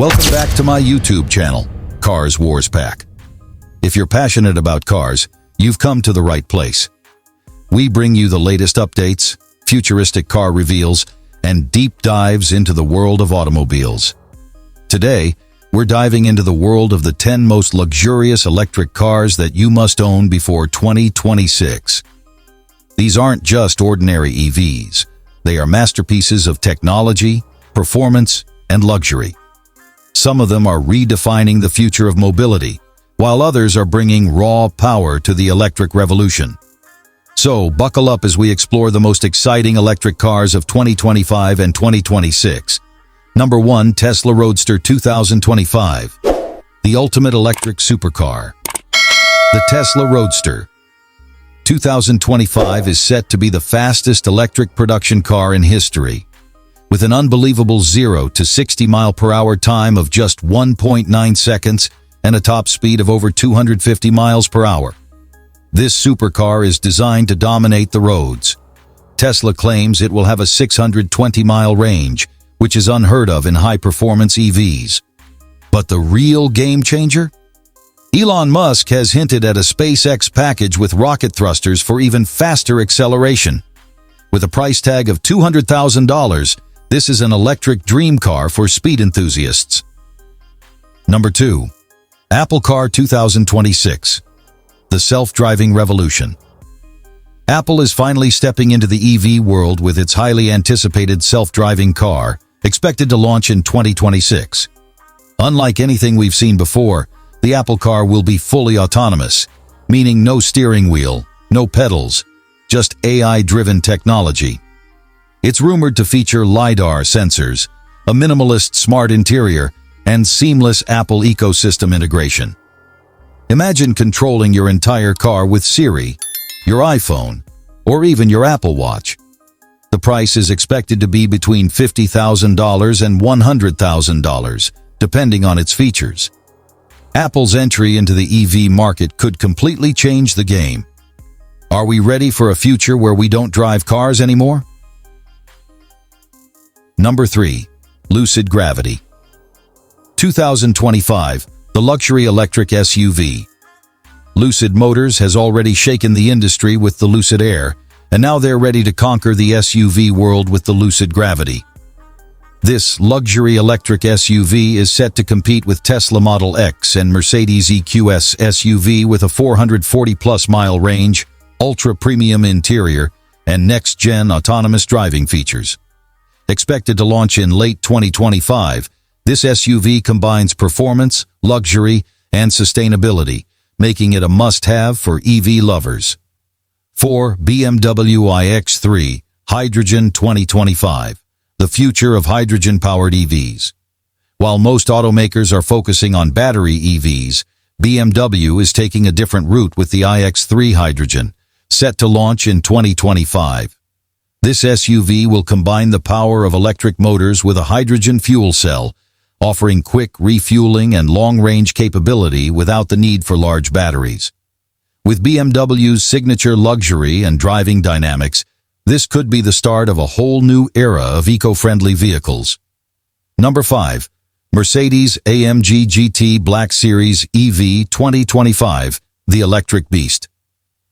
Welcome back to my YouTube channel, Cars Wars Pack. If you're passionate about cars, you've come to the right place. We bring you the latest updates, futuristic car reveals, and deep dives into the world of automobiles. Today, we're diving into the world of the 10 most luxurious electric cars that you must own before 2026. These aren't just ordinary EVs. They are masterpieces of technology, performance, and luxury. Some of them are redefining the future of mobility, while others are bringing raw power to the electric revolution. So, buckle up as we explore the most exciting electric cars of 2025 and 2026. Number 1. Tesla Roadster 2025. The ultimate electric supercar. The Tesla Roadster 2025 is set to be the fastest electric production car in history, with an unbelievable 0 to 60 mph time of just 1.9 seconds and a top speed of over 250 mph. This supercar is designed to dominate the roads. Tesla claims it will have a 620-mile range, which is unheard of in high-performance EVs. But the real game-changer? Elon Musk has hinted at a SpaceX package with rocket thrusters for even faster acceleration. With a price tag of $200,000, this is an electric dream car for speed enthusiasts. Number 2. Apple Car 2026. The self-driving revolution. Apple is finally stepping into the EV world with its highly anticipated self-driving car, expected to launch in 2026. Unlike anything we've seen before, the Apple Car will be fully autonomous, meaning no steering wheel, no pedals, just AI-driven technology. It's rumored to feature LiDAR sensors, a minimalist smart interior, and seamless Apple ecosystem integration. Imagine controlling your entire car with Siri, your iPhone, or even your Apple Watch. The price is expected to be between $50,000 and $100,000, depending on its features. Apple's entry into the EV market could completely change the game. Are we ready for a future where we don't drive cars anymore? Number 3. Lucid Gravity 2025. The luxury electric SUV. Lucid Motors has already shaken the industry with the Lucid Air, and now they're ready to conquer the SUV world with the Lucid Gravity. This luxury electric SUV is set to compete with Tesla Model X and Mercedes EQS SUV with a 440-plus mile range, ultra-premium interior, and next-gen autonomous driving features. Expected to launch in late 2025, this SUV combines performance, luxury, and sustainability, making it a must-have for EV lovers. 4. BMW iX3 Hydrogen 2025. The future of hydrogen-powered EVs. While most automakers are focusing on battery EVs, BMW is taking a different route with the iX3 Hydrogen, set to launch in 2025. This SUV will combine the power of electric motors with a hydrogen fuel cell, offering quick refueling and long-range capability without the need for large batteries. With BMW's signature luxury and driving dynamics, this could be the start of a whole new era of eco-friendly vehicles. Number 5. Mercedes-AMG GT Black Series EV 2025, the electric beast.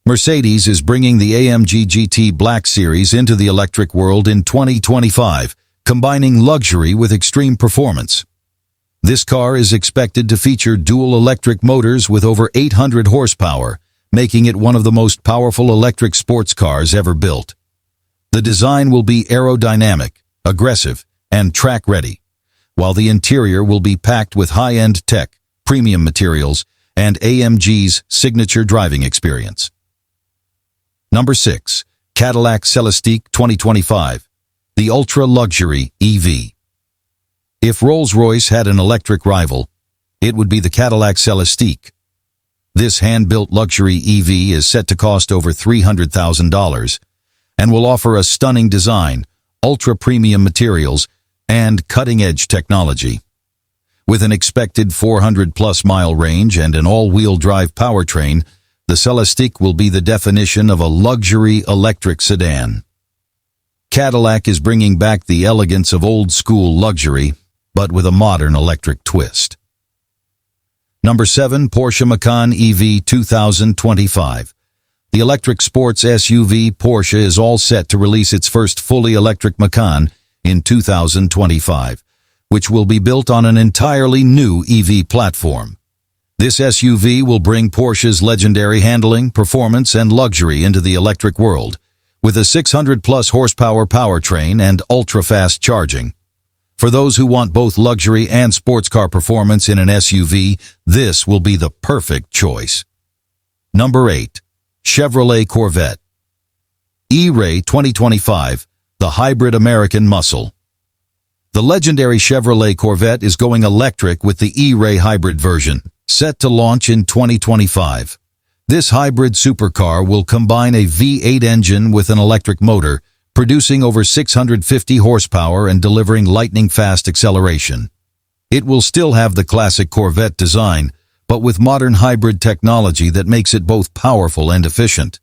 Mercedes is bringing the AMG GT Black Series into the electric world in 2025, combining luxury with extreme performance. This car is expected to feature dual electric motors with over 800 horsepower, making it one of the most powerful electric sports cars ever built. The design will be aerodynamic, aggressive, and track-ready, while the interior will be packed with high-end tech, premium materials, and AMG's signature driving experience. Number 6. Cadillac Celestiq 2025, the ultra-luxury EV. If Rolls-Royce had an electric rival, it would be the Cadillac Celestiq. This hand-built luxury EV is set to cost over $300,000 and will offer a stunning design, ultra-premium materials, and cutting-edge technology. With an expected 400-plus mile range and an all-wheel drive powertrain, the Celestiq will be the definition of a luxury electric sedan. Cadillac is bringing back the elegance of old-school luxury, but with a modern electric twist. Number 7. Porsche Macan EV 2025. The electric sports SUV Porsche is all set to release its first fully electric Macan in 2025, which will be built on an entirely new EV platform. This SUV will bring Porsche's legendary handling, performance, and luxury into the electric world, with a 600-plus horsepower powertrain and ultra-fast charging. For those who want both luxury and sports car performance in an SUV, this will be the perfect choice. Number 8. Chevrolet Corvette E-Ray 2025, the hybrid American muscle. The legendary Chevrolet Corvette is going electric with the E-Ray hybrid version, set to launch in 2025. This hybrid supercar will combine a V8 engine with an electric motor, producing over 650 horsepower and delivering lightning-fast acceleration. It will still have the classic Corvette design, but with modern hybrid technology that makes it both powerful and efficient.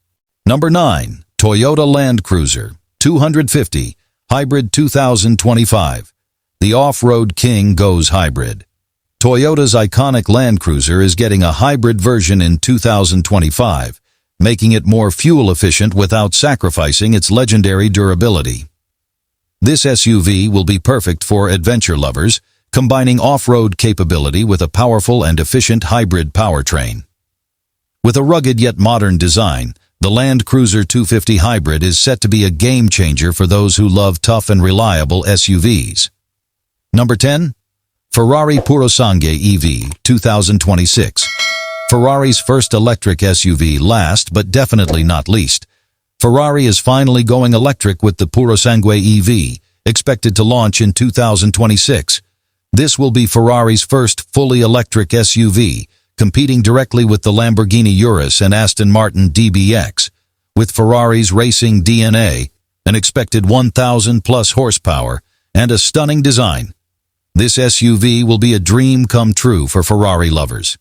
Number 9. Toyota Land Cruiser 250, Hybrid 2025. The off-road king goes hybrid. Toyota's iconic Land Cruiser is getting a hybrid version in 2025, making it more fuel-efficient without sacrificing its legendary durability. This SUV will be perfect for adventure lovers, combining off-road capability with a powerful and efficient hybrid powertrain. With a rugged yet modern design, the Land Cruiser 250 Hybrid is set to be a game-changer for those who love tough and reliable SUVs. Number 10. Ferrari Purosangue EV 2026. Ferrari's first electric SUV. Last but definitely not least, Ferrari is finally going electric with the Purosangue EV, expected to launch in 2026. This will be Ferrari's first fully electric SUV, competing directly with the Lamborghini Urus and Aston Martin DBX. With Ferrari's racing DNA, an expected 1,000-plus horsepower, and a stunning design, this SUV will be a dream come true for Ferrari lovers.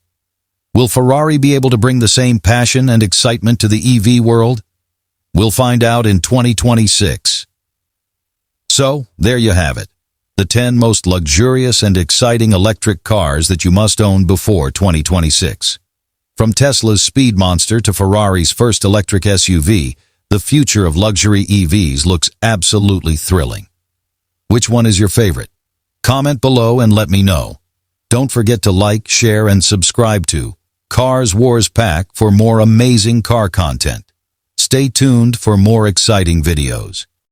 Will Ferrari be able to bring the same passion and excitement to the EV world? We'll find out in 2026. So, there you have it. The 10 most luxurious and exciting electric cars that you must own before 2026. From Tesla's Speed Monster to Ferrari's first electric SUV, the future of luxury EVs looks absolutely thrilling. Which one is your favorite? Comment below and let me know. Don't forget to like, share, and subscribe to Cars Wars Pack for more amazing car content. Stay tuned for more exciting videos.